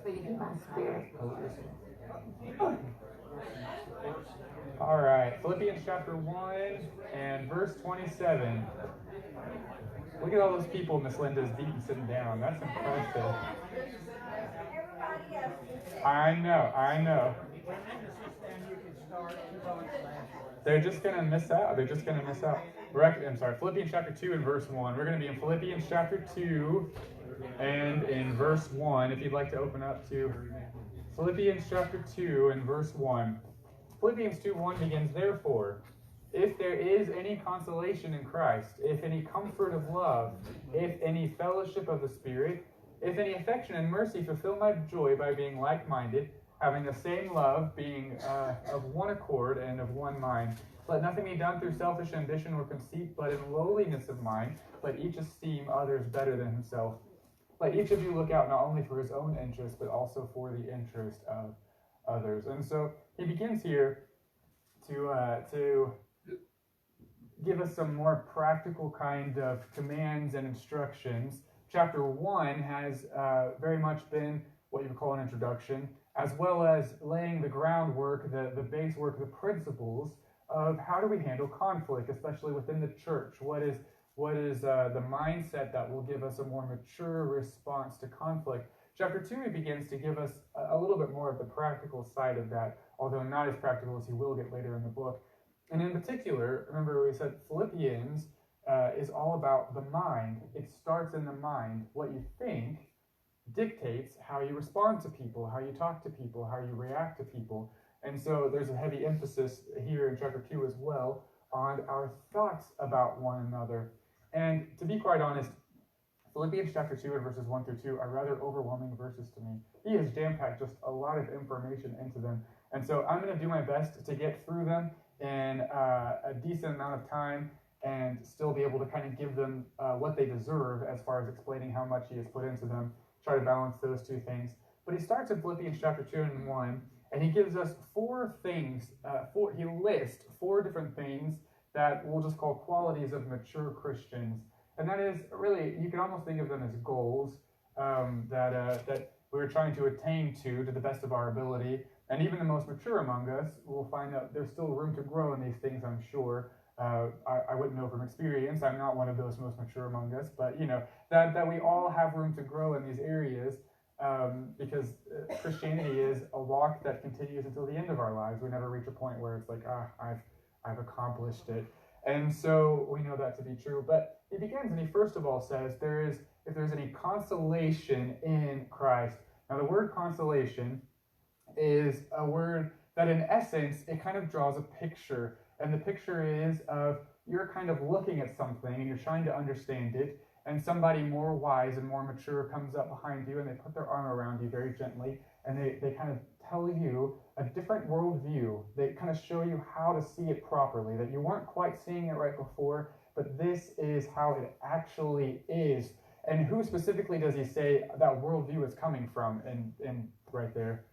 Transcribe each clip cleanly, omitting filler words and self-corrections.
feeding my spirit. All right, Philippians chapter 1 and verse 27. Look at all those people Miss Linda's beating sitting down. That's impressive. I know. They're just going to miss out. I'm sorry, Philippians chapter 2 and verse 1. We're going to be in Philippians chapter 2 and in verse 1. If you'd like to open up to Philippians chapter 2 and verse 1. Philippians 2:1 begins, therefore, if there is any consolation in Christ, if any comfort of love, if any fellowship of the Spirit, if any affection and mercy, fulfill my joy by being like-minded, having the same love, being of one accord and of one mind. Let nothing be done through selfish ambition or conceit, but in lowliness of mind, let each esteem others better than himself. Let each of you look out not only for his own interest, but also for the interest of others. And so he begins here to give us some more practical kind of commands and instructions. Chapter 1 has very much been what you would call an introduction, as well as laying the groundwork, the base work, the principles of how do we handle conflict, especially within the church. What is the mindset that will give us a more mature response to conflict? Chapter 2, he begins to give us a little bit more of the practical side of that, although not as practical as he will get later in the book. And in particular, remember we said Philippians is all about the mind. It starts in the mind. What you think dictates how you respond to people, how you talk to people, how you react to people. And so there's a heavy emphasis here in chapter 2 as well on our thoughts about one another. And to be quite honest, Philippians chapter 2 and verses 1 through 2 are rather overwhelming verses to me. He has jam-packed just a lot of information into them. And so I'm going to do my best to get through them in a decent amount of time and still be able to kind of give them what they deserve as far as explaining how much he has put into them, try to balance those two things. But he starts in Philippians chapter 2 and 1, and he gives us four things, he lists four different things that we'll just call qualities of mature Christians. And that is really, you can almost think of them as goals that we're trying to attain to the best of our ability. And even the most mature among us will find that there's still room to grow in these things, I'm sure. I wouldn't know from experience. I'm not one of those most mature among us. But, that we all have room to grow in these areas because Christianity is a walk that continues until the end of our lives. We never reach a point where it's like, I've accomplished it. And so we know that to be true. But he begins and he first of all says, if there's any consolation in Christ. Now the word consolation is a word that in essence, it kind of draws a picture. And the picture is of you're kind of looking at something and you're trying to understand it. And somebody more wise and more mature comes up behind you and they put their arm around you very gently. And they kind of tell you a different worldview. They kind of show you how to see it properly, that you weren't quite seeing it right before, but this is how it actually is. And who specifically does he say that worldview is coming from? And right there,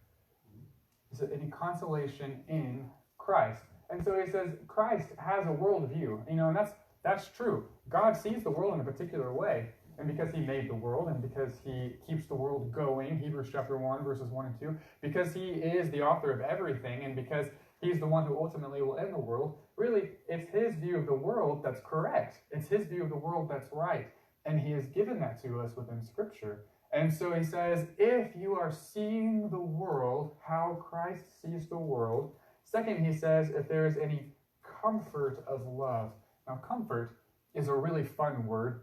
is it any consolation in Christ? And so he says Christ has a worldview, and that's true. God sees the world in a particular way. And because he made the world, and because he keeps the world going, Hebrews chapter 1, verses 1 and 2, because he is the author of everything, and because he's the one who ultimately will end the world, really, it's his view of the world that's correct. It's his view of the world that's right. And he has given that to us within Scripture. And so he says, if you are seeing the world, how Christ sees the world. Second, he says, if there is any comfort of love. Now, comfort is a really fun word.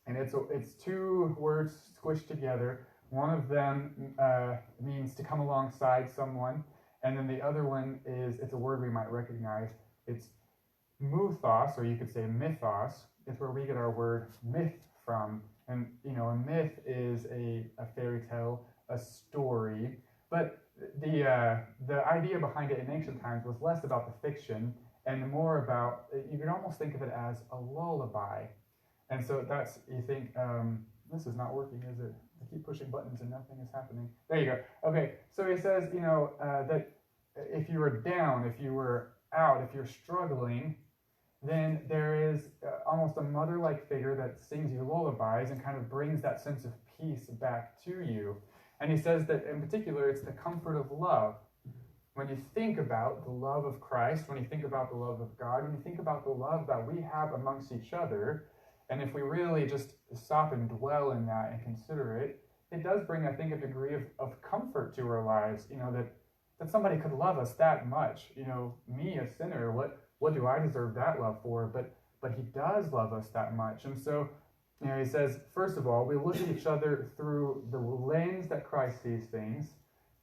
And it's two words squished together. One of them means to come alongside someone, and then the other one it's a word we might recognize. It's muthos, or you could say mythos. It's where we get our word myth from. And a myth is a fairy tale, a story. But the idea behind it in ancient times was less about the fiction and more about, you could almost think of it as a lullaby. And so that's, you think, this is not working, is it? I keep pushing buttons and nothing is happening. There you go. Okay, so he says, that if you were down, if you were out, if you're struggling, then there is almost a mother-like figure that sings you lullabies and kind of brings that sense of peace back to you. And he says that in particular, it's the comfort of love. When you think about the love of Christ, when you think about the love of God, when you think about the love that we have amongst each other, and if we really just stop and dwell in that and consider it, it does bring, I think, a degree of comfort to our lives, that somebody could love us that much. Me, a sinner, what do I deserve that love for? But he does love us that much. And so, he says, first of all, we look at each other through the lens that Christ sees things.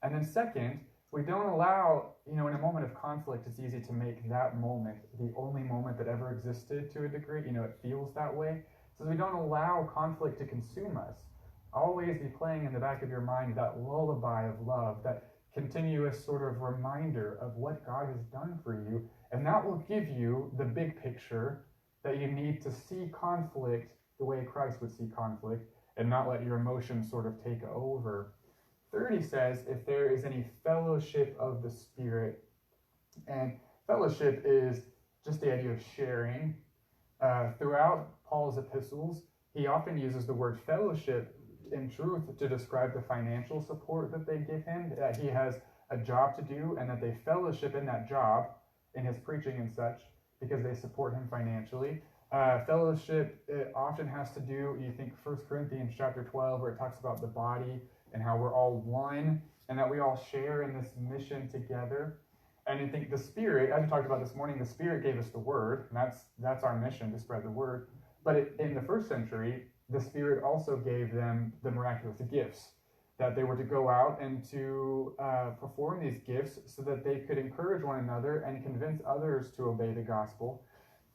And then second, we don't allow, in a moment of conflict, it's easy to make that moment the only moment that ever existed to a degree. It feels that way. So we don't allow conflict to consume us. Always be playing in the back of your mind that lullaby of love, that continuous sort of reminder of what God has done for you. And that will give you the big picture that you need to see conflict the way Christ would see conflict and not let your emotions sort of take over. 30 says, if there is any fellowship of the Spirit, and fellowship is just the idea of sharing. Throughout Paul's epistles, he often uses the word fellowship in truth to describe the financial support that they give him, that he has a job to do, and that they fellowship in that job, in his preaching and such, because they support him financially. Fellowship, it often has to do, you think 1 Corinthians chapter 12, where it talks about the body and how we're all one and that we all share in this mission together. And I think the Spirit, as we talked about this morning, the Spirit gave us the Word, and that's our mission, to spread the Word. But in the first century, the Spirit also gave them the miraculous gifts, that they were to go out and to perform these gifts so that they could encourage one another and convince others to obey the gospel.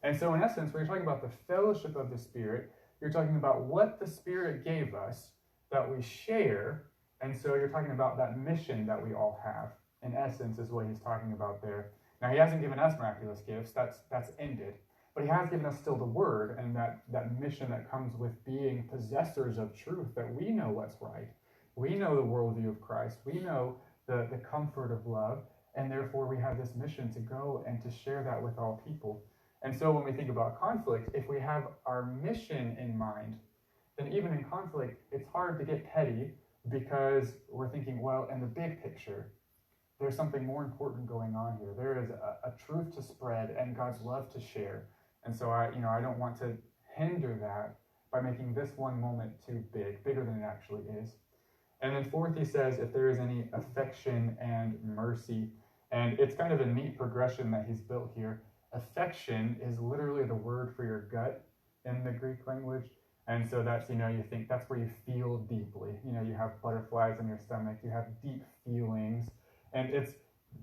And so in essence, when you're talking about the fellowship of the Spirit, you're talking about what the Spirit gave us that we share. And so you're talking about that mission that we all have, in essence, is what he's talking about there. Now, he hasn't given us miraculous gifts. That's ended. But he has given us still the Word and that mission that comes with being possessors of truth, that we know what's right. We know the worldview of Christ. We know the comfort of love. And therefore, we have this mission to go and to share that with all people. And so when we think about conflict, if we have our mission in mind, then even in conflict, it's hard to get petty because we're thinking, well, in the big picture, there's something more important going on here. There is a truth to spread and God's love to share. And so I don't want to hinder that by making this one moment too big, bigger than it actually is. And then fourth, he says, if there is any affection and mercy. And it's kind of a neat progression that he's built here. Affection is literally the word for your gut in the Greek language. And so that's, you think that's where you feel deeply. You have butterflies in your stomach, you have deep feelings. And it's,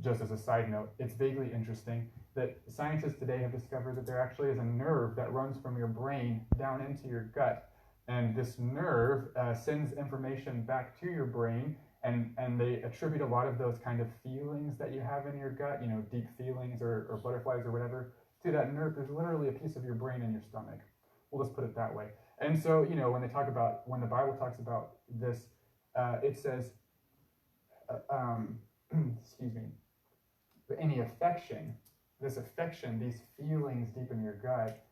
just as a side note, it's vaguely interesting that scientists today have discovered that there actually is a nerve that runs from your brain down into your gut. And this nerve sends information back to your brain, and they attribute a lot of those kind of feelings that you have in your gut, deep feelings or butterflies or whatever, to that nerve. There's literally a piece of your brain in your stomach. We'll just put it that way. And so, when the Bible talks about this, it says, excuse me, but any affection, this affection, these feelings deep in your gut,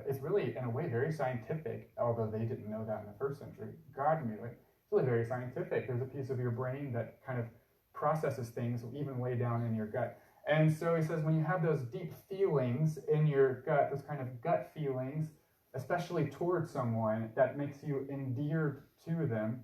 is really, in a way, very scientific, although they didn't know that in the first century. God knew it. It's really very scientific. There's a piece of your brain that kind of processes things even way down in your gut. And so he says, when you have those deep feelings in your gut, those kind of gut feelings, especially towards someone that makes you endeared to them,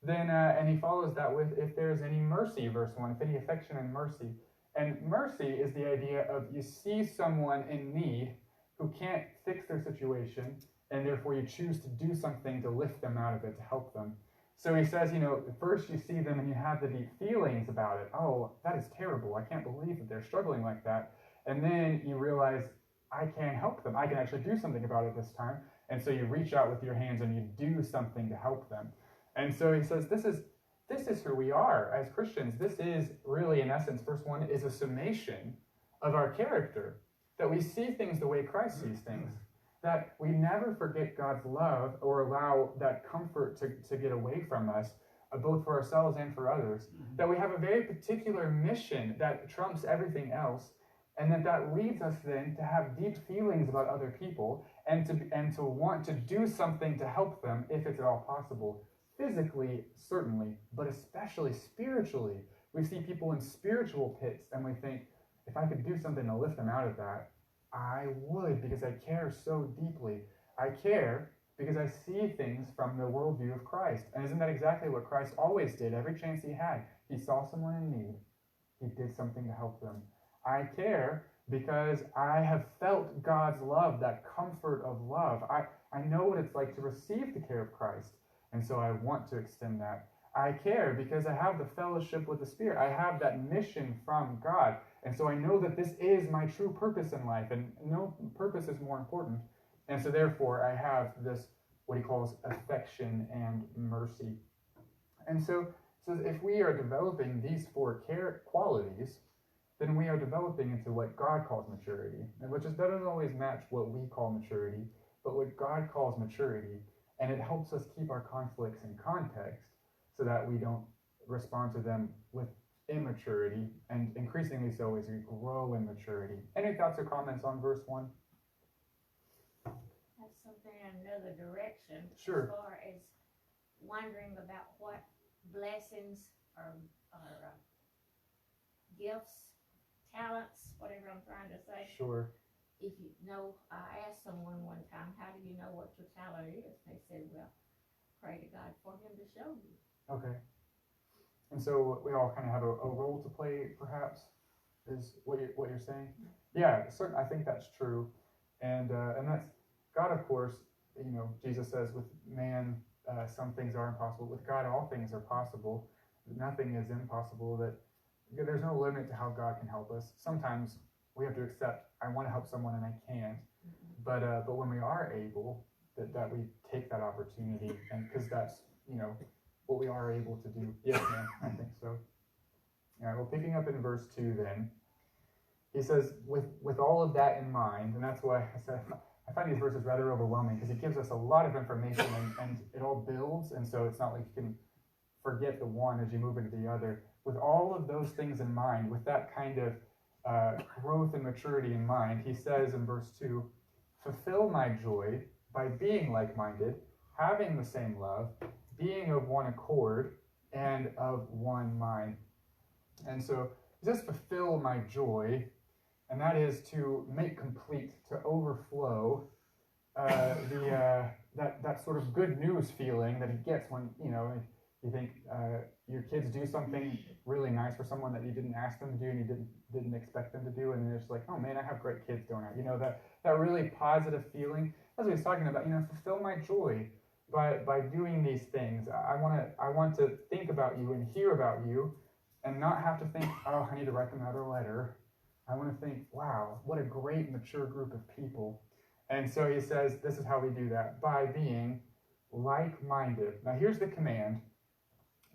then, and he follows that with, if there's any mercy, verse 1, if any affection and mercy. And mercy is the idea of you see someone in need who can't fix their situation, and therefore you choose to do something to lift them out of it, to help them. So he says, first you see them and you have the deep feelings about it. Oh, that is terrible. I can't believe that they're struggling like that. And then you realize, I can help them. I can actually do something about it this time. And so you reach out with your hands and you do something to help them. And so he says, this is who we are as Christians. This is really, in essence, verse 1 is a summation of our character, that we see things the way Christ sees things, that we never forget God's love or allow that comfort to get away from us, both for ourselves and for others, that we have a very particular mission that trumps everything else, and that leads us then to have deep feelings about other people and to want to do something to help them if it's at all possible, physically, certainly, but especially spiritually. We see people in spiritual pits, and we think, if I could do something to lift them out of that, I would, because I care so deeply. I care because I see things from the worldview of Christ. And isn't that exactly what Christ always did? Every chance he had, he saw someone in need, he did something to help them. I care because I have felt God's love, that comfort of love. I know what it's like to receive the care of Christ, and so I want to extend that. I care because I have the fellowship with the Spirit. I have that mission from God, and so I know that this is my true purpose in life, and no purpose is more important. And so therefore, I have this, what he calls affection and mercy. And so if we are developing these four care qualities, then we are developing into what God calls maturity, which doesn't always match what we call maturity, but what God calls maturity. And it helps us keep our conflicts in context so that we don't respond to them with immaturity, and increasingly so as we grow in maturity. Any thoughts or comments on verse 1? That's something in another direction. Sure. As far as wondering about what blessings or gifts, talents, whatever I'm trying to say. Sure. If you know, I asked someone one time, how do you know what your talent is? They said, well, pray to God for him to show you. Okay. And so we all kind of have a role to play, perhaps, is what you're saying? Yeah, certainly, I think that's true. And that's, God, of course, Jesus says with man, some things are impossible. With God, all things are possible. Nothing is impossible. That there's no limit to how God can help us. Sometimes we have to accept, I want to help someone and I can't. But when we are able, that we take that opportunity, and because that's, what we are able to do. Yes, ma'am, I think so. All right, well, picking up in verse 2 then, he says, with all of that in mind, and that's why I said, I find these verses rather overwhelming, because it gives us a lot of information, and it all builds, and so it's not like you can forget the one as you move into the other. With all of those things in mind, with that kind of growth and maturity in mind, he says in verse 2, fulfill my joy by being like-minded, having the same love, being of one accord, and of one mind. And so he says, fulfill my joy, and that is to make complete, to overflow that sort of good news feeling that he gets when, you think your kids do something really nice for someone that you didn't ask them to do and you didn't expect them to do, and then it's like, oh man, I have great kids, don't I? That really positive feeling. That's what he's talking about. Fulfill my joy by doing these things. I want to think about you and hear about you, and not have to think, oh, I need to write them out a letter. I want to think, wow, what a great mature group of people. And so he says, this is how we do that, by being like-minded. Now here's the command.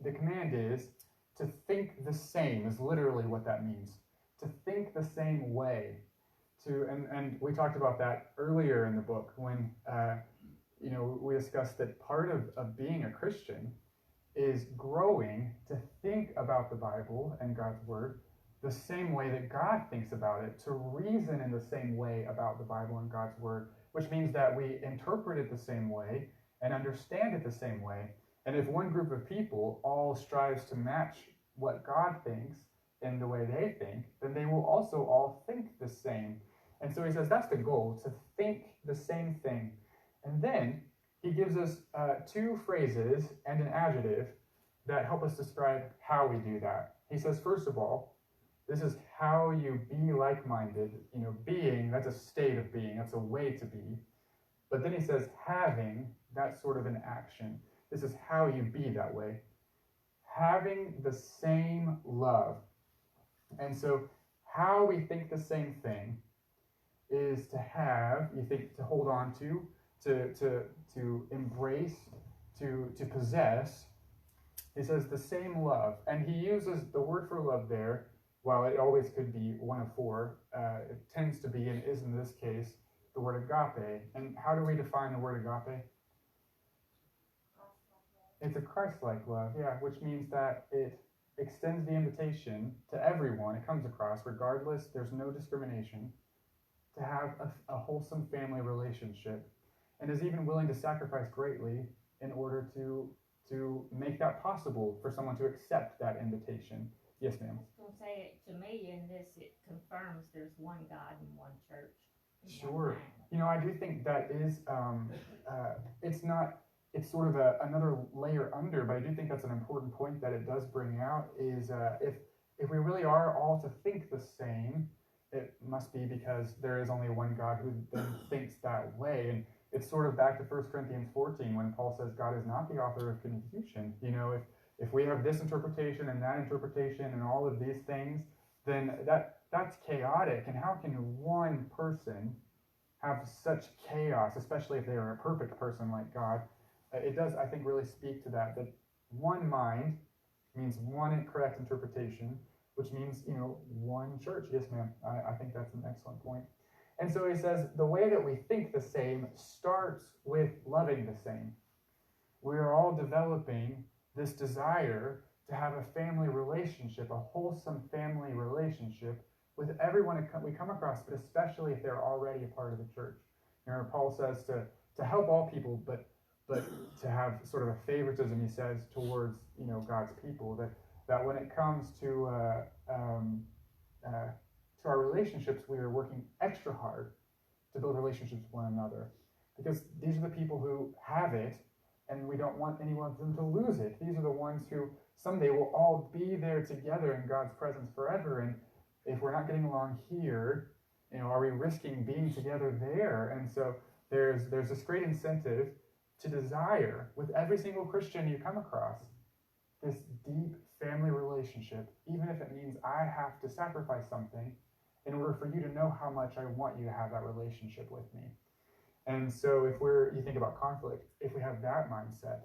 The command is to think the same, is literally what that means. To think the same way. And we talked about that earlier in the book when we discussed that part of being a Christian is growing to think about the Bible and God's Word the same way that God thinks about it, to reason in the same way about the Bible and God's Word, which means that we interpret it the same way and understand it the same way. And if one group of people all strives to match what God thinks in the way they think, then they will also all think the same. And so he says that's the goal, to think the same thing. And then he gives us two phrases and an adjective that help us describe how we do that. He says, first of all, this is how you be like-minded. Being, that's a state of being, that's a way to be. But then he says, having, that's sort of an action. This is how you be that way. Having the same love. And so how we think the same thing is to have, to hold on to embrace, to possess. He says the same love. And he uses the word for love there, while it always could be one of four, it tends to be, and is in this case, the word agape. And how do we define the word agape? It's a Christ-like love, yeah, which means that it extends the invitation to everyone it comes across, regardless, there's no discrimination, to have a wholesome family relationship, and is even willing to sacrifice greatly in order to to make that possible for someone to accept that invitation. Yes, ma'am. I was going to say, to me, in this, it confirms there's one God and one church. Sure. I do think that is, it's sort of another layer under, but I do think that's an important point that it does bring out is if we really are all to think the same, it must be because there is only one God who then thinks that way. And it's sort of back to 1 Corinthians 14 when Paul says God is not the author of confusion. If we have this interpretation and that interpretation and all of these things, then that's chaotic. And how can one person have such chaos, especially if they are a perfect person like God? It does, I think, really speak to that one mind means one correct interpretation, which means, one church. Yes, ma'am. I think that's an excellent point. And so he says, the way that we think the same starts with loving the same. We are all developing this desire to have a family relationship, a wholesome family relationship with everyone we come across, but especially if they're already a part of the church. Paul says to help all people, but to have sort of a favoritism, he says, towards God's people. That when it comes to our relationships, we are working extra hard to build relationships with one another, because these are the people who have it, and we don't want any one of them to lose it. These are the ones who someday will all be there together in God's presence forever. And if we're not getting along here, are we risking being together there? And so there's this great incentive to desire with every single Christian you come across this deep family relationship, even if it means I have to sacrifice something in order for you to know how much I want you to have that relationship with me. And so you think about conflict, if we have that mindset,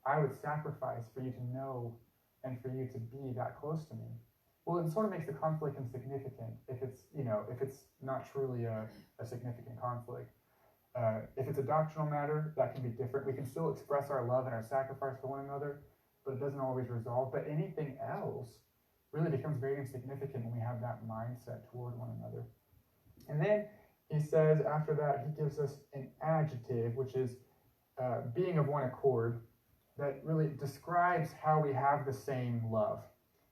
I would sacrifice for you to know and for you to be that close to me. Well, it sort of makes the conflict insignificant if it's not truly a significant conflict. If it's a doctrinal matter, that can be different. We can still express our love and our sacrifice for one another, but it doesn't always resolve. But anything else really becomes very insignificant when we have that mindset toward one another. And then he says, after that, he gives us an adjective, which is being of one accord, that really describes how we have the same love.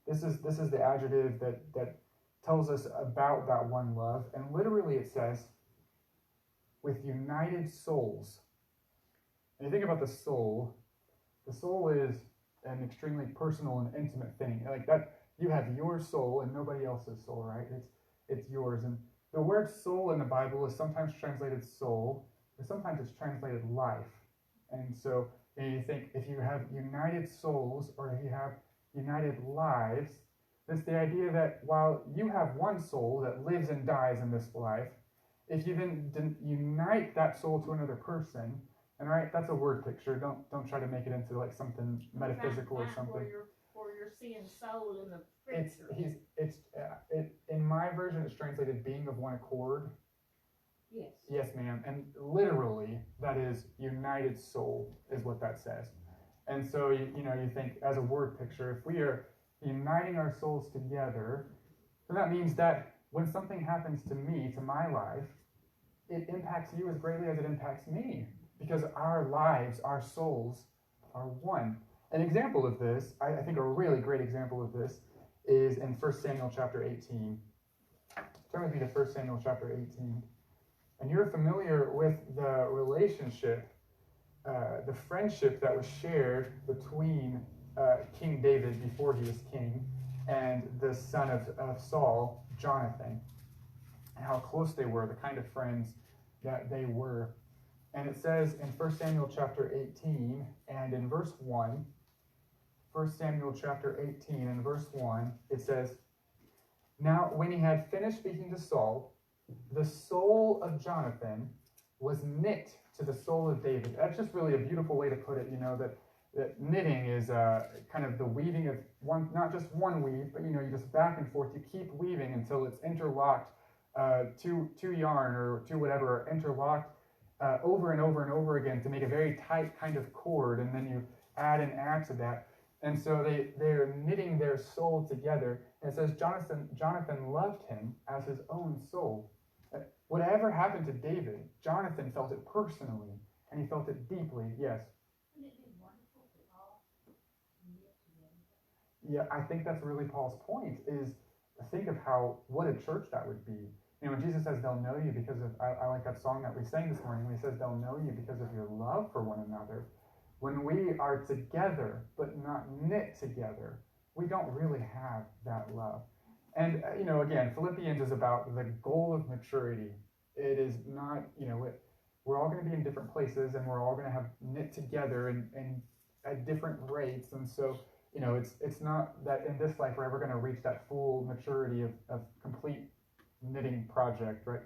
This is the adjective that tells us about that one love. And literally it says, with united souls. And you think about the soul is an extremely personal and intimate thing. Like that, you have your soul and nobody else's soul, right? It's yours. And the word soul in the Bible is sometimes translated soul, but sometimes it's translated life. And so you think if you have united souls or if you have united lives, it's the idea that while you have one soul that lives and dies in this life, if you then unite that soul to another person, and right, that's a word picture. Don't try to make it into like something metaphysical or something. Where you're seeing soul in the scripture. It's in my version it's translated being of one accord. Yes. Yes, ma'am. And literally, that is united soul is what that says. And so you think as a word picture, if we are uniting our souls together, then that means that when something happens to me, to my life, it impacts you as greatly as it impacts me, because our lives, our souls are one. An example of this, I think a really great example of this, is in 1 Samuel chapter 18. Turn with me to 1 Samuel chapter 18. And you're familiar with the relationship, the friendship that was shared between King David before he was king and the son of Saul, Jonathan, and how close they were, the kind of friends that they were. And it says in 1 Samuel chapter 18 and in verse 1, 1 Samuel chapter 18 and verse 1, it says, "Now when he had finished speaking to Saul, the soul of Jonathan was knit to the soul of David." That's just really a beautiful way to put it, that knitting is kind of the weaving of one, not just one weave, but you just back and forth. You keep weaving until it's interlocked, two yarn or two whatever are interlocked over and over and over again to make a very tight kind of cord, and then you add an add to that. And so they're knitting their soul together. And it says Jonathan loved him as his own soul. Whatever happened to David, Jonathan felt it personally, and he felt it deeply. Yes. Wouldn't it be wonderful if all yeah, I think that's really Paul's point is think of what a church that would be. When Jesus says they'll know you because of, I like that song that we sang this morning when he says they'll know you because of your love for one another. When we are together but not knit together, we don't really have that love. And, again, Philippians is about the goal of maturity. It is not, we're all going to be in different places and we're all going to have knit together and at different rates. And so, it's not that in this life we're ever going to reach that full maturity of complete knitting project, right?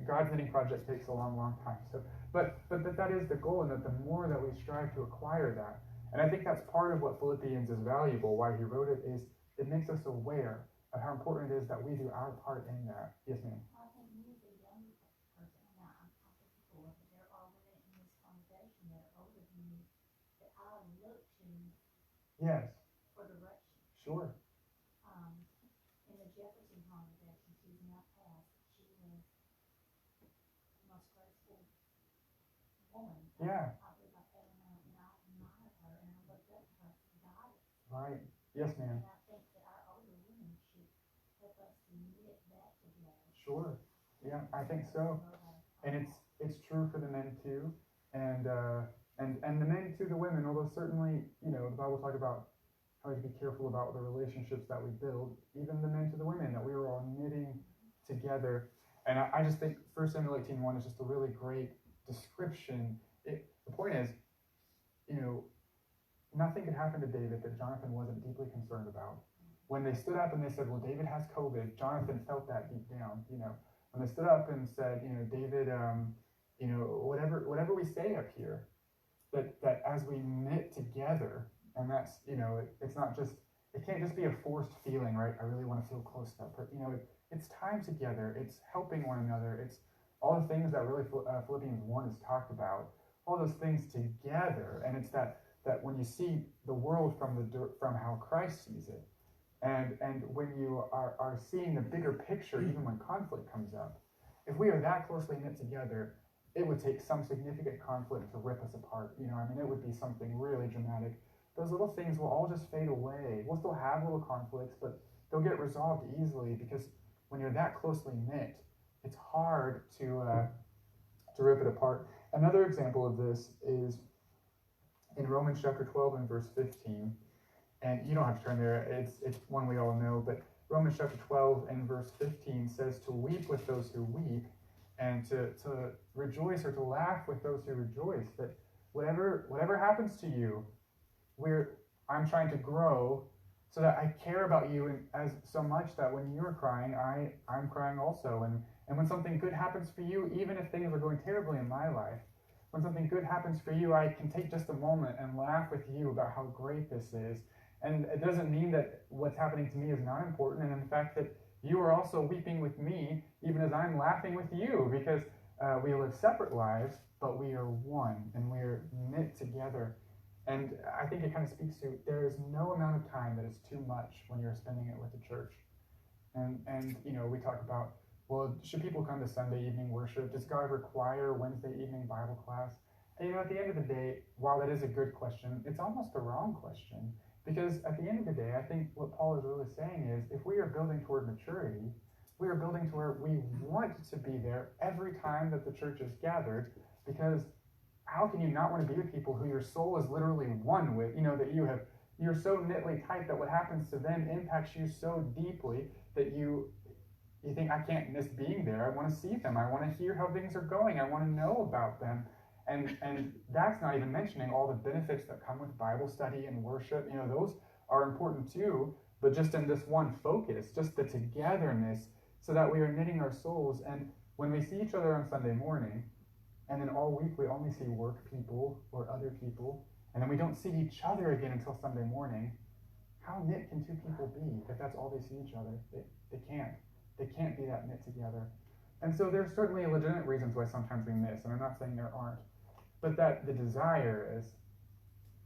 God's knitting project takes a long, long time. So, but that is the goal, and that the more that we strive to acquire that, and I think that's part of what Philippians is valuable, why he wrote it, is it makes us aware of how important it is that we do our part in that. Yes, ma'am. I think me as a young person, now I'm talking before, but there are women in this congregation that are older than me that I look to Yes. for direction. Sure. In the Jefferson congregation, she's now passed. She was the most graceful woman. Yeah. I believe I've ever known, and I admire her, and I looked up to her for guidance. Right. Yes, ma'am. And I think that our older women should help us to knit that together. Sure. Yeah, I think so. And it's true for the men too, and the men to the women. Although certainly, the Bible talks about how to be careful about the relationships that we build, even the men to the women, that we were all knitting together. And I just think 1 Samuel 18:1 is just a really great description. The point is, nothing could happen to David that Jonathan wasn't deeply concerned about. When they stood up and they said, well, David has COVID, Jonathan felt that deep down. When they stood up and said, David, whatever we say up here, that as we knit together, and that's, it's not just, it can't just be a forced feeling, right? I really want to feel close to that person. It's time together. It's helping one another. It's all the things that really Philippians 1 has talked about, all those things together. And it's that when you see the world from how Christ sees it, and when you are seeing the bigger picture, even when conflict comes up, if we are that closely knit together, it would take some significant conflict to rip us apart. It would be something really dramatic. Those little things will all just fade away. We'll still have little conflicts, but they'll get resolved easily, because when you're that closely knit, it's hard to rip it apart. Another example of this is in Romans chapter 12 and verse 15. And you don't have to turn there, it's one we all know, but Romans chapter 12 and verse 15 says to weep with those who weep, and to rejoice or to laugh with those who rejoice. That whatever happens to you, I'm trying to grow so that I care about you as so much that when you're crying, I'm crying also. And when something good happens for you, even if things are going terribly in my life, when something good happens for you, I can take just a moment and laugh with you about how great this is. And it doesn't mean that what's happening to me is not important, and in fact that you are also weeping with me, even as I'm laughing with you, because we live separate lives, but we are one, and we're knit together. And I think it kind of speaks to, there is no amount of time that is too much when you're spending it with the church. And we talk about, well, should people come to Sunday evening worship? Does God require Wednesday evening Bible class? And at the end of the day, while that is a good question, it's almost the wrong question. Because at the end of the day, I think what Paul is really saying is, if we are building toward maturity, we are building to where we want to be there every time that the church is gathered, because how can you not want to be with people who your soul is literally one with, that you're so knitly tight that what happens to them impacts you so deeply that you think, I can't miss being there. I want to see them. I want to hear how things are going. I want to know about them. And that's not even mentioning all the benefits that come with Bible study and worship. Those are important too, but just in this one focus, just the togetherness, so that we are knitting our souls. And when we see each other on Sunday morning, and then all week we only see work people or other people, and then we don't see each other again until Sunday morning, how knit can two people be if that's all they see each other? They can't. They can't be that knit together. And so there's certainly legitimate reasons why sometimes we miss, and I'm not saying there aren't. But that the desire is,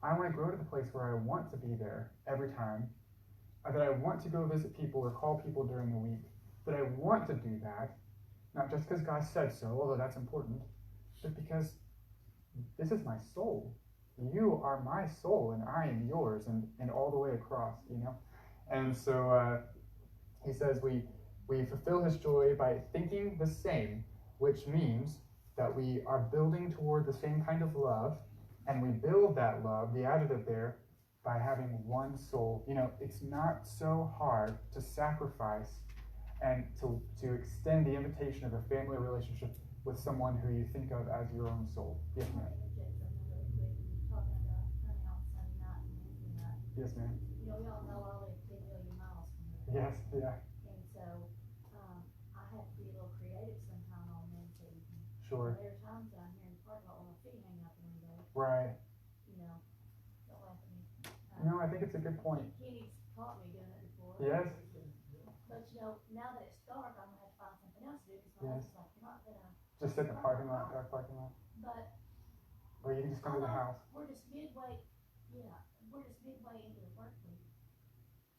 I want to grow to the place where I want to be there every time, that I want to go visit people or call people during the week, that I want to do that, not just because God said so, although that's important, but because this is my soul. You are my soul, and I am yours, and all the way across, And so he says we fulfill his joy by thinking the same, which means that we are building toward the same kind of love, and we build that love, the adjective there, by having one soul. You know, it's not so hard to sacrifice and to extend the invitation of a family relationship with someone who you think of as your own soul. Yes, ma'am. Yes, ma'am. You know, we all know I live 10 million miles from here. Yes, yeah. And so, I have to be a little creative sometime on Wednesday evening. Sure. There are times that I'm here in the parking lot with my feet hanging out the window. Right. You know, don't laugh at me. No, I think it's a good point. Kenny's caught me doing it before. Yes. But you know, now that it's dark, I'm gonna have to find something else to do because my Yes. husband's like, you're not gonna. Just sit in the parking lot, dark parking lot. But. Or you can just come to the house. We're just midway, yeah, we're just midway into the work week.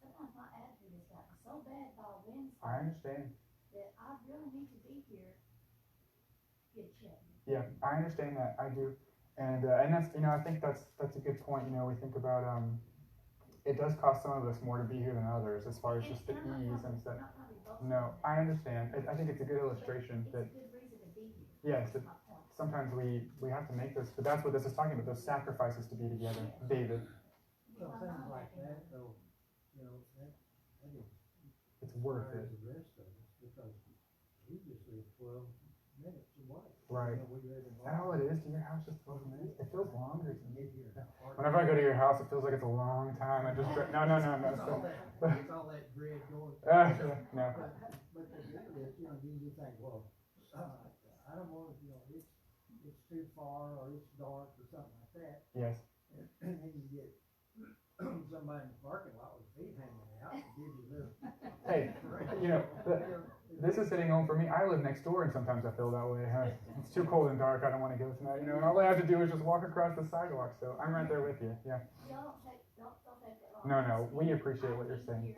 Sometimes my attitude has gotten so bad by Wednesday. I understand. That I really need to be here. Get checked. Yeah, I understand that. I do. And that's, you know, I think that's a good point. You know, we think about it does cost some of us more to be here than others as far as just the ease and stuff. No, I understand. I think it's a good illustration that. It's a good reason to be here. Yes. Sometimes we have to make this, but that's what this is talking about, those sacrifices to be together. David. Well, things like that, though, you know, that is. It's worth it. The rest of us, because we just live 12 minutes away. Right. You know, we live in. Is that all it is to your house, just 12 minutes? It feels longer to me. Yeah. Whenever I go to your house, it feels like it's a long time. I just, no. It's all that grid going. No. But the deal is, you know, you think, well, I don't want to, you know, it's too far or it's dark or something like that. Yes. And then you get somebody in the parking lot with feet hanging out and give you a little. Hey, you know, this is hitting home for me. I live next door and sometimes I feel that way. It's too cold and dark. I don't want to go tonight. You know, and all I have to do is just walk across the sidewalk. So I'm right there with you. Yeah. Y'all don't take that long. No, we appreciate what you're saying.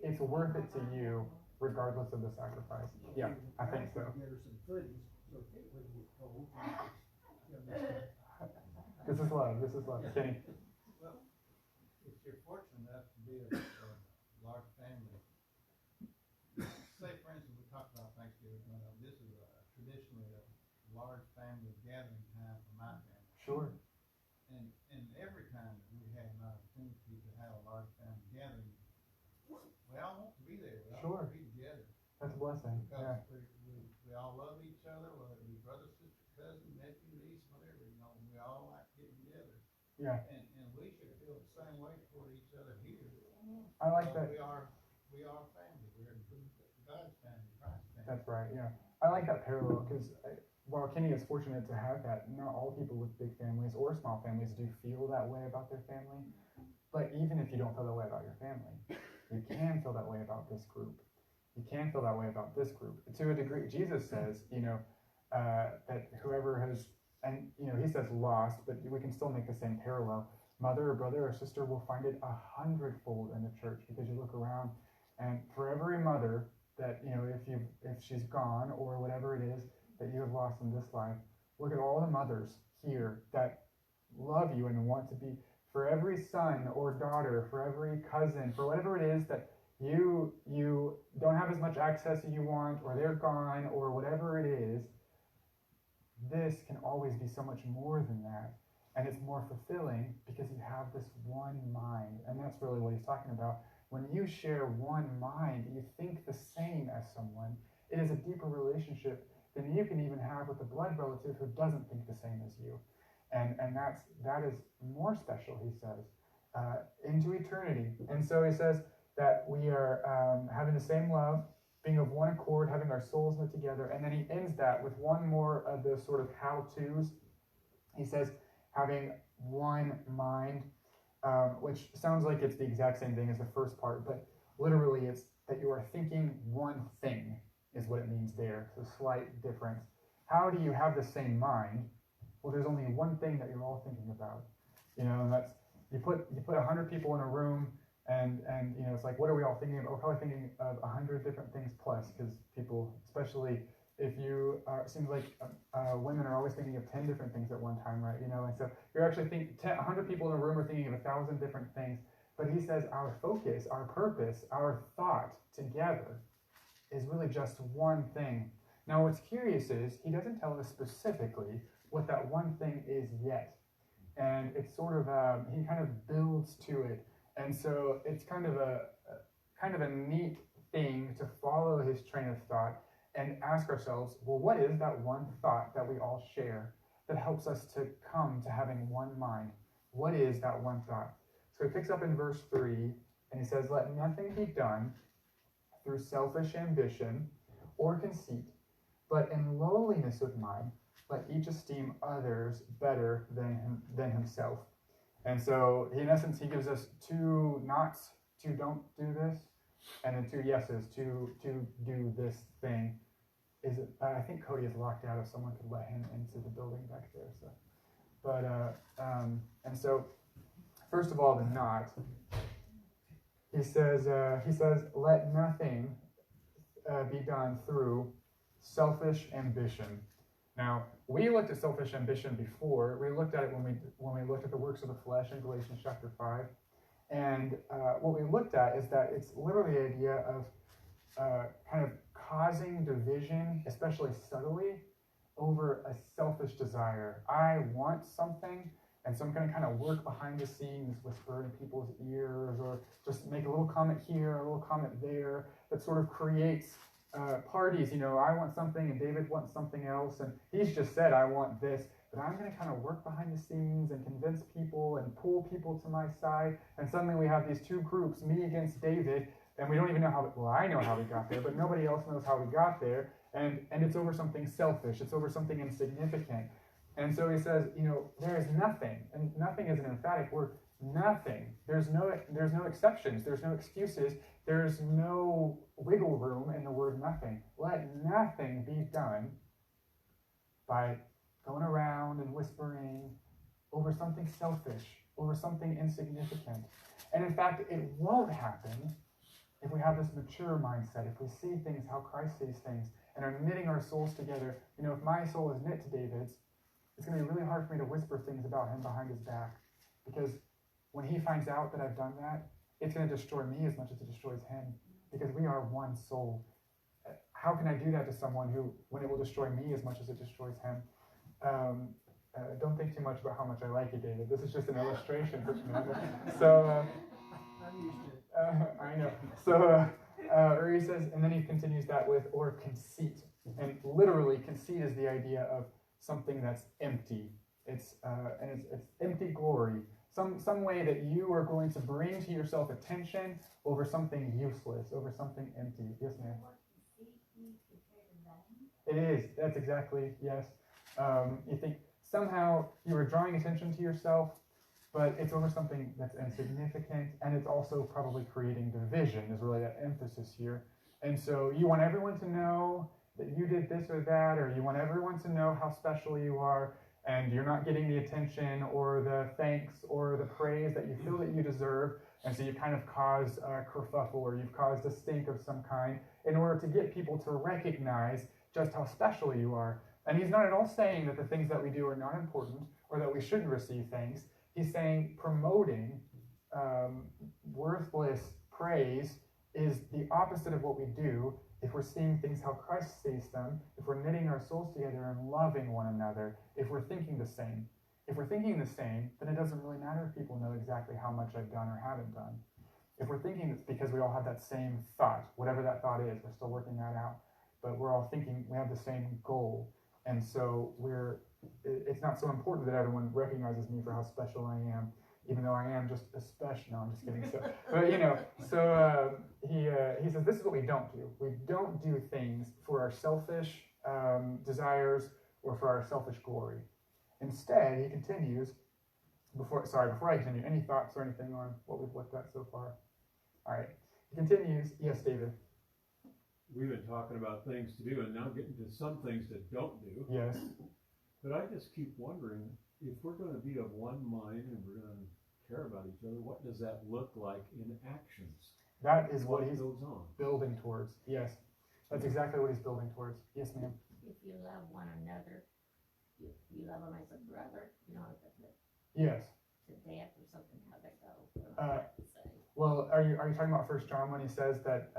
It's worth it to you, regardless of the sacrifice. Yeah, I think so. Get her some footies so it wouldn't get cold. This is love. Kenny. Well, if you're fortunate enough to be a large family, say for instance, we talked about Thanksgiving coming up. This is traditionally a large family gathering time for my family. Sure. And every time that we have an opportunity to have a large family gathering, we all want to be there. We all want to be together. That's a blessing. Because Yeah. we all love each other, whether it be brother, sister, cousin, nephew, niece, whatever. You know, we all like getting together. Yeah. And we should feel the same way toward each other here. I like that. We are family. We're God's family, Christ's family. That's right. Yeah. I like that parallel because while Kenny is fortunate to have that, not all people with big families or small families do feel that way about their family. But even if you don't feel that way about your family, you can feel that way about this group. You can feel that way about this group. To a degree, Jesus says, you know, that whoever has, and you know, he says lost, but we can still make the same parallel. Mother or brother or sister will find it 100-fold in the church, because you look around, and for every mother that, you know, if she's gone or whatever it is that you have lost in this life, look at all the mothers here that love you and want to be. For every son or daughter, for every cousin, for whatever it is that you don't have as much access as you want, or they're gone, or whatever it is, this can always be so much more than that. And it's more fulfilling because you have this one mind. And that's really what he's talking about. When you share one mind, you think the same as someone, it is a deeper relationship than you can even have with a blood relative who doesn't think the same as you. And that is more special, he says, into eternity. And so he says that we are having the same love, being of one accord, having our souls knit together. And then he ends that with one more of the sort of how-tos. He says, having one mind, which sounds like it's the exact same thing as the first part, but literally it's that you are thinking one thing is what it means there. It's a slight difference. How do you have the same mind? Well, there's only one thing that you're all thinking about. You know, and that's, you put 100 people in a room, and you know, it's like, what are we all thinking about? We're probably thinking of 100 different things plus, because people, especially if you are, it seems like women are always thinking of 10 different things at one time, right? You know, and so you're actually thinking, 100 people in a room are thinking of 1,000 different things. But he says our focus, our purpose, our thought together is really just one thing. Now, what's curious is he doesn't tell us specifically what that one thing is yet. And it's sort of, he kind of builds to it. And so it's kind of a neat thing to follow his train of thought and ask ourselves, well, what is that one thought that we all share that helps us to come to having one mind? What is that one thought? So he picks up in verse 3 and he says, let nothing be done through selfish ambition or conceit, but in lowliness of mind, let each esteem others better than himself. And so, in essence, he gives us two nots to don't do this, and then two yeses to do this thing. I think Cody is locked out. If someone could let him into the building back there. So, and so, first of all, the not. He says, let nothing be done through selfish ambition. Now, we looked at selfish ambition before. We looked at it when we looked at the works of the flesh in Galatians chapter 5. And what we looked at is that it's literally the idea of kind of causing division, especially subtly, over a selfish desire. I want something, and so I'm going to kind of work behind the scenes, whisper in people's ears, or just make a little comment here, a little comment there, that sort of creates parties. I want something and David wants something else, and he's just said, I want this, but I'm going to kind of work behind the scenes and convince people and pull people to my side, and suddenly we have these two groups, me against David, and we don't even know how, well, I know how we got there, but nobody else knows how we got there, and it's over something selfish, it's over something insignificant. And so he says, there is nothing, and nothing is an emphatic word, nothing. There's no exceptions, there's no excuses, there's no wiggle room in the word nothing. Let nothing be done by going around and whispering over something selfish, over something insignificant. And in fact, it won't happen if we have this mature mindset, if we see things how Christ sees things, and are knitting our souls together. If my soul is knit to David's, it's going to be really hard for me to whisper things about him behind his back, because when he finds out that I've done that, it's going to destroy me as much as it destroys him, because we are one soul. How can I do that to someone when it will destroy me as much as it destroys him? Don't think too much about how much I like you, David. This is just an illustration. So, I'm used to it. I know. So, or he says, and then he continues that with, or conceit. And literally, conceit is the idea of something that's empty. It's empty glory. Some way that you are going to bring to yourself attention over something useless, over something empty. Yes, ma'am. It is. That's exactly, yes. You think somehow you are drawing attention to yourself, but it's over something that's insignificant, and it's also probably creating division is really that emphasis here. And so you want everyone to know that you did this or that, or you want everyone to know how special you are, and you're not getting the attention or the thanks or the praise that you feel that you deserve, and so you kind of cause a kerfuffle, or you've caused a stink of some kind in order to get people to recognize just how special you are. And he's not at all saying that the things that we do are not important or that we shouldn't receive thanks. He's saying promoting worthless praise is the opposite of what we do if we're seeing things how Christ sees them, if we're knitting our souls together and loving one another, if we're thinking the same. If we're thinking the same, then it doesn't really matter if people know exactly how much I've done or haven't done. If we're thinking it's because we all have that same thought, whatever that thought is, we're still working that out, but we're all thinking we have the same goal. And so it's not so important that everyone recognizes me for how special I am, even though I am just a special. No, I'm just kidding. He says this is what we don't do. We don't do things for our selfish desires or for our selfish glory. Instead, he continues. Before I continue, any thoughts or anything on what we've looked at so far? All right. He continues. Yes, David. We've been talking about things to do and now getting to some things to don't do. Yes. But I just keep wondering, if we're going to be of one mind and we're going to care about each other, what does that look like in actions? That is what he's goes on? Building towards. Yes. That's exactly what he's building towards. Yes, ma'am. If you love one another, you love them as a brother, you don't have to put Yes. to death or something, how that go. Well, are you talking about 1 John when he says that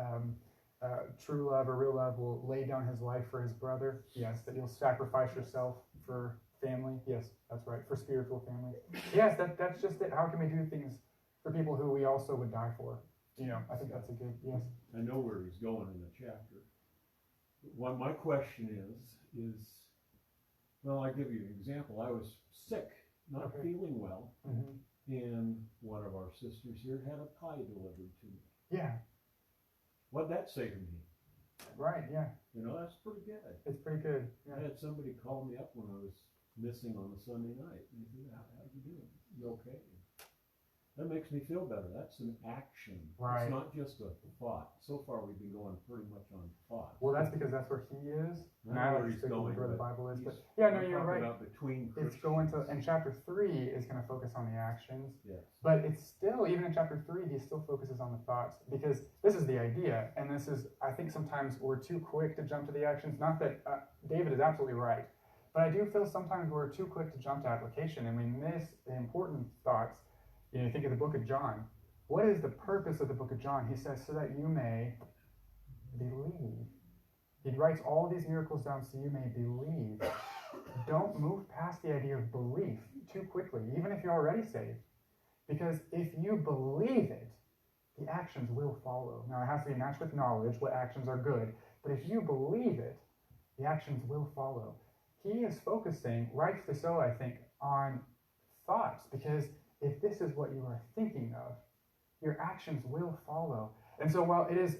true love or real love will lay down his life for his brother? Yes, that you'll sacrifice yourself for family. Yes, that's right, for spiritual family. Yes, that's just it. How can we do things for people who we also would die for? I think that's a good, yes. I know where he's going in the chapter. What my question is, well, I'll give you an example. I was sick, not feeling well, and one of our sisters here had a pie delivered to me. Yeah. What'd that say to me? Right, yeah. That's pretty good. It's pretty good. Yeah. I had somebody call me up when I was missing on a Sunday night. And they said, how you doing? You okay? That makes me feel better. That's an action. Right. It's not just a thought. So far we've been going pretty much on thought. Well, that's because that's where he is. I know where he's going, where the but Bible is. But he's- yeah, no, we're you're talking right. about between It's going to, and Christians. chapter 3 is going to focus on the actions. Yes. But it's still, even in chapter 3, he still focuses on the thoughts, because this is the idea, and this is, I think sometimes we're too quick to jump to the actions. Not that David is absolutely right, but I do feel sometimes we're too quick to jump to application, and we miss the important thoughts. You think of the book of John. What is the purpose of the book of John? He says, so that you may believe. He writes all these miracles down so you may believe. Don't move past the idea of belief too quickly, even if you're already saved. Because if you believe it, the actions will follow. Now, it has to be matched with knowledge, what actions are good. But if you believe it, the actions will follow. He is focusing, rightfully so, I think, on thoughts. Because if this is what you are thinking of, your actions will follow. And so while it is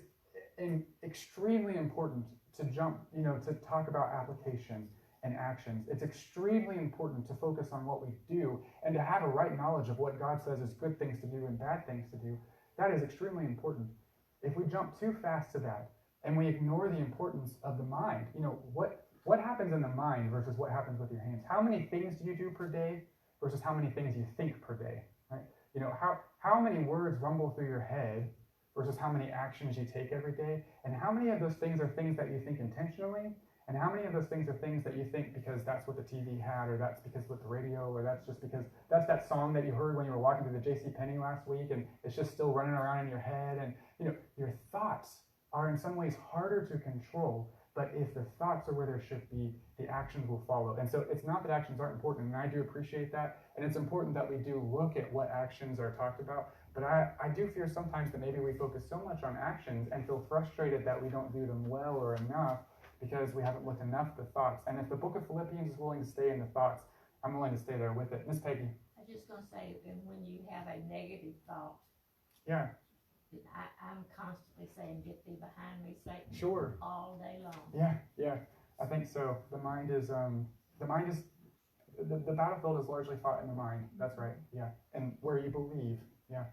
extremely important to jump, to talk about application and actions, it's extremely important to focus on what we do and to have a right knowledge of what God says is good things to do and bad things to do. That is extremely important. If we jump too fast to that and we ignore the importance of the mind, what happens in the mind versus what happens with your hands? How many things do you do per day versus how many things you think per day, right? How many words rumble through your head versus how many actions you take every day? And how many of those things are things that you think intentionally? And how many of those things are things that you think because that's what the TV had, or that's because with the radio, or that's just because that's that song that you heard when you were walking through the JCPenney last week, and it's just still running around in your head. And your thoughts are in some ways harder to control, but if the thoughts are where there should be, the actions will follow. And so it's not that actions aren't important, and I do appreciate that, and it's important that we do look at what actions are talked about, but I do fear sometimes that maybe we focus so much on actions and feel frustrated that we don't do them well or enough because we haven't looked enough at the thoughts. And if the book of Philippians is willing to stay in the thoughts, I'm willing to stay there with it. Miss Peggy. I was just going to say, and when you have a negative thought, Yeah. I'm constantly saying, get thee behind me, Satan. Sure. All day long. Yeah, I think so. The battlefield is largely fought in the mind. That's right. Yeah, and where you believe. Yeah.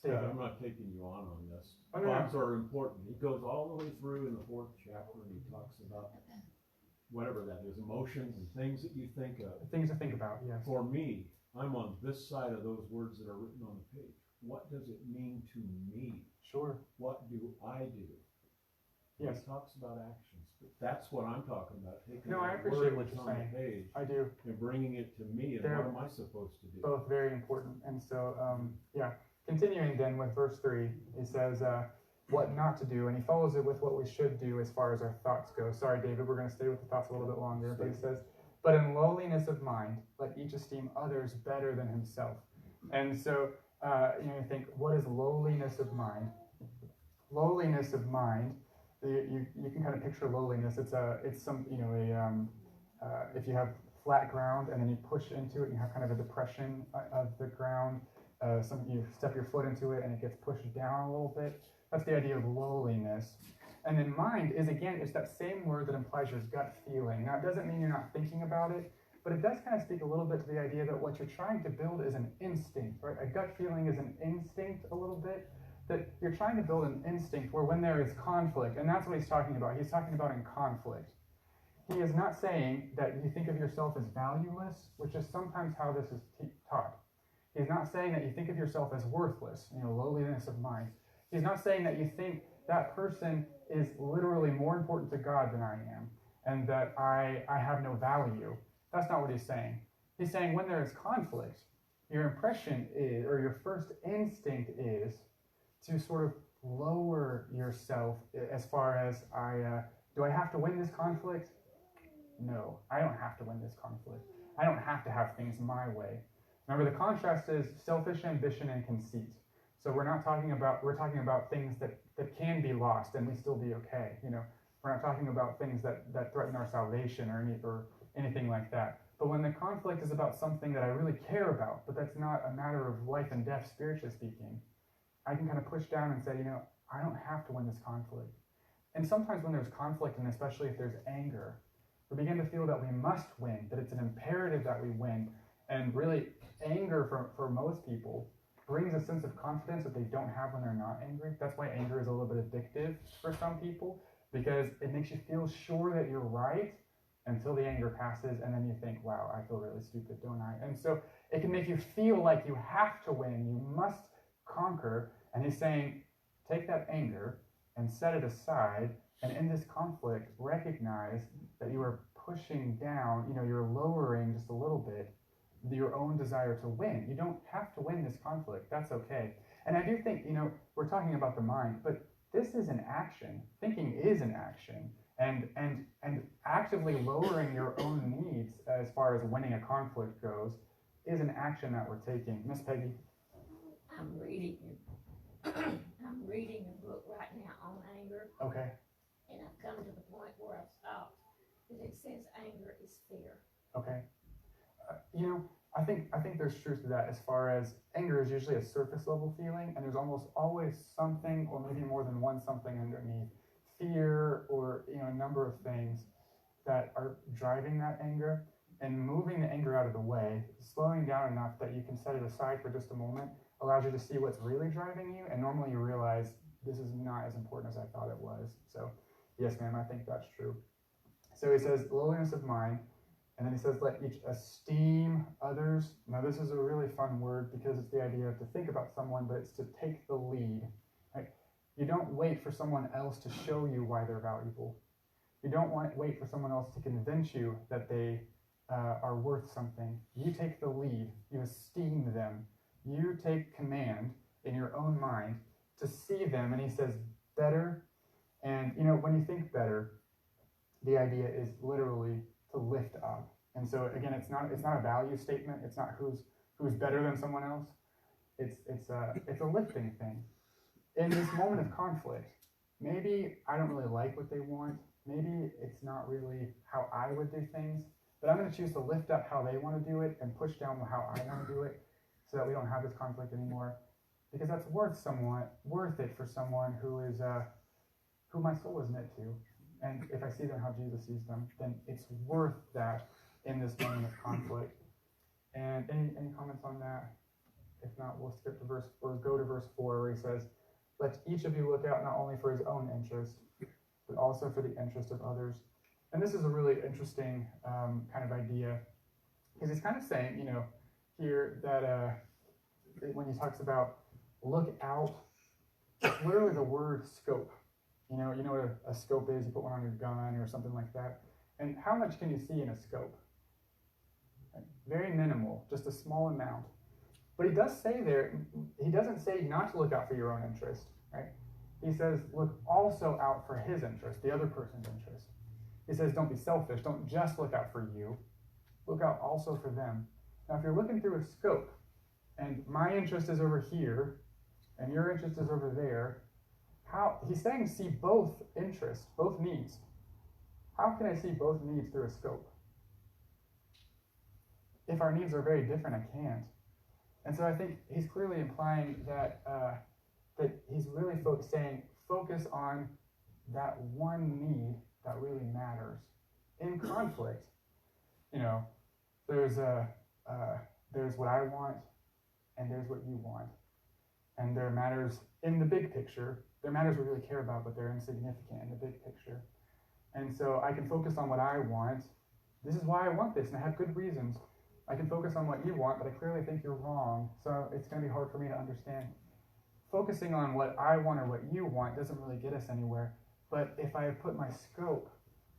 Yeah, I'm not taking you on this. Oh, no, Thoughts are important. He goes all the way through in the 4th chapter, and he talks about whatever that is, emotions and things that you think of. Things to think about. Yes. For me, I'm on this side of those words that are written on the page. What does it mean to me? Sure. What do I do? Yes. He talks about actions, but that's what I'm talking about. Taking No, I the appreciate word what that's you're on saying. the page I do. and bringing it to me, and They're what am I supposed to do? Both very important. And so, yeah. Continuing then with verse 3, he says, what not to do, and he follows it with what we should do as far as our thoughts go. Sorry, David, we're going to stay with the thoughts a little bit longer. But he says, but in lowliness of mind, let each esteem others better than himself. And so, you think, what is lowliness of mind? Lowliness of mind, you can kind of picture lowliness. It's some, if you have flat ground and then you push into it, you have kind of a depression of the ground. You step your foot into it and it gets pushed down a little bit. That's the idea of lowliness. And then mind is, again, it's that same word that implies your gut feeling. Now, it doesn't mean you're not thinking about it, but it does kind of speak a little bit to the idea that what you're trying to build is an instinct, right? A gut feeling is an instinct a little bit, that you're trying to build an instinct where when there is conflict, and that's what he's talking about. He's talking about in conflict. He is not saying that you think of yourself as valueless, which is sometimes how this is taught. He's not saying that you think of yourself as worthless, lowliness of mind. He's not saying that you think that person is literally more important to God than I am, and that I have no value. That's not what he's saying. He's saying when there is conflict, your impression is, or your first instinct is to sort of lower yourself as far as do I have to win this conflict? No, I don't have to win this conflict. I don't have to have things my way. Remember, the contrast is selfish ambition and conceit. So we're talking about things that can be lost and we still be okay. We're not talking about things that threaten our salvation or anything like that. But when the conflict is about something that I really care about, but that's not a matter of life and death, spiritually speaking, I can kind of push down and say, I don't have to win this conflict. And sometimes when there's conflict, and especially if there's anger, we begin to feel that we must win, that it's an imperative that we win. And really, anger for most people brings a sense of confidence that they don't have when they're not angry. That's why anger is a little bit addictive for some people, because it makes you feel sure that you're right until the anger passes, and then you think, wow, I feel really stupid, don't I? And so it can make you feel like you have to win, you must conquer. And he's saying, take that anger and set it aside, and in this conflict, recognize that you are pushing down, you're lowering just a little bit your own desire to win. You don't have to win this conflict. That's okay. And I do think, we're talking about the mind, but this is an action. Thinking is an action. And actively lowering your own needs as far as winning a conflict goes is an action that we're taking. Miss Peggy? I'm reading a book right now on anger. Okay. And I've come to the point where I've stopped. And it says anger is fear. Okay. I think there's truth to that as far as anger is usually a surface level feeling, and there's almost always something, or maybe more than one something underneath. Fear or a number of things that are driving that anger, and moving the anger out of the way, slowing down enough that you can set it aside for just a moment, allows you to see what's really driving you, and normally you realize this is not as important as I thought it was. So yes, ma'am, I think that's true. So he says lowliness of mind, and then he says let each esteem others. Now this is a really fun word because it's the idea of to think about someone, but it's to take the lead. Right? You don't wait for someone else to show you why they're valuable. You don't wait for someone else to convince you that they are worth something. You take the lead. You esteem them. You take command in your own mind to see them. And he says better. And when you think better, the idea is literally to lift up. And so again, it's not a value statement. It's not who's better than someone else. It's a lifting thing. In this moment of conflict, maybe I don't really like what they want. Maybe it's not really how I would do things, but I'm going to choose to lift up how they want to do it and push down how I want to do it, so that we don't have this conflict anymore. Because that's worth it for someone who my soul is knit to. And if I see them how Jesus sees them, then it's worth that in this moment of conflict. And any comments on that? If not, we'll skip to go to verse 4, where he says, let each of you look out not only for his own interest, but also for the interest of others. And this is a really interesting kind of idea, because he's kind of saying, here that when he talks about look out, it's literally the word scope. You know what a scope is? You put one on your gun or something like that. And how much can you see in a scope? Very minimal, just a small amount. But he does say there, he doesn't say not to look out for your own interest, right? He says, look also out for his interest, the other person's interest. He says, don't be selfish. Don't just look out for you. Look out also for them. Now, if you're looking through a scope, and my interest is over here, and your interest is over there, he's saying see both interests, both needs. How can I see both needs through a scope? If our needs are very different, I can't. And so I think he's clearly implying that he's really saying focus on that one need that really matters. In conflict, there's what I want and there's what you want. And there are matters in the big picture. There are matters we really care about, but they're insignificant in the big picture. And so I can focus on what I want. This is why I want this, and I have good reasons. I can focus on what you want, but I clearly think you're wrong, so it's going to be hard for me to understand. Focusing on what I want or what you want doesn't really get us anywhere. But if I put my scope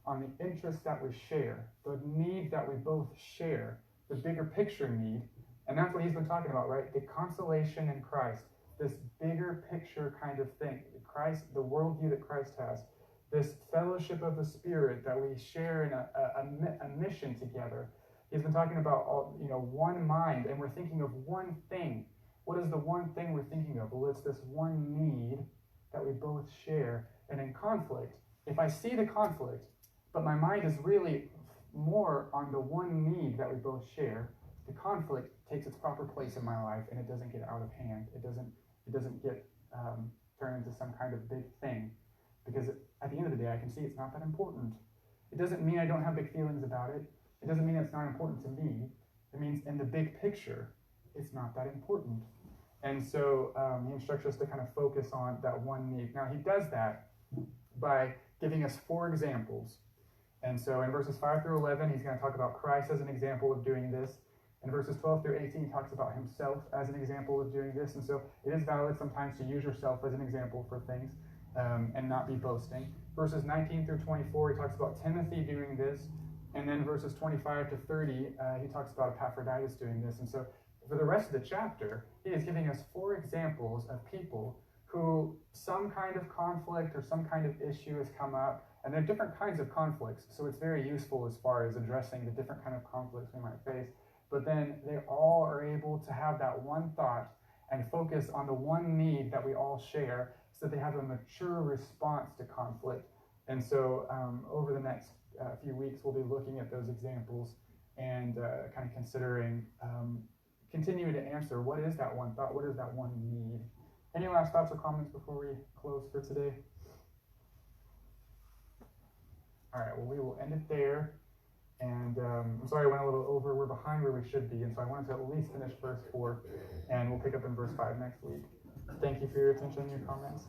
on the interest that we share, the need that we both share, the bigger picture need, and that's what he's been talking about, right? The consolation in Christ, this bigger picture kind of thing. Christ, the worldview that Christ has, this fellowship of the Spirit that we share in a mission together. He's been talking about one mind, and we're thinking of one thing. What is the one thing we're thinking of? Well, it's this one need that we both share. And in conflict, if I see the conflict, but my mind is really more on the one need that we both share, the conflict takes its proper place in my life, and it doesn't get out of hand. It doesn't get turned into some kind of big thing, because at the end of the day, I can see it's not that important. It doesn't mean I don't have big feelings about it. It doesn't mean it's not important to me. It means in the big picture, it's not that important. And so he instructs us to kind of focus on that one need. Now, he does that by giving us 4 examples. And so in verses 5 through 11, he's going to talk about Christ as an example of doing this. In verses 12 through 18, he talks about himself as an example of doing this. And so it is valid sometimes to use yourself as an example for things and not be boasting. Verses 19 through 24, he talks about Timothy doing this. And then verses 25 to 30, he talks about Epaphroditus doing this. And so for the rest of the chapter, he is giving us 4 examples of people who some kind of conflict or some kind of issue has come up. And there are different kinds of conflicts. So it's very useful as far as addressing the different kind of conflicts we might face. But then they all are able to have that one thought and focus on the one need that we all share, so that they have a mature response to conflict. And so over the next few weeks, we'll be looking at those examples and kind of considering, continuing to answer, what is that one thought? What is that one need? Any last thoughts or comments before we close for today? All right, well, we will end it there. And I'm sorry I went a little over. We're behind where we should be. And so I wanted to at least finish verse 4, and we'll pick up in verse 5 next week. Thank you for your attention and your comments.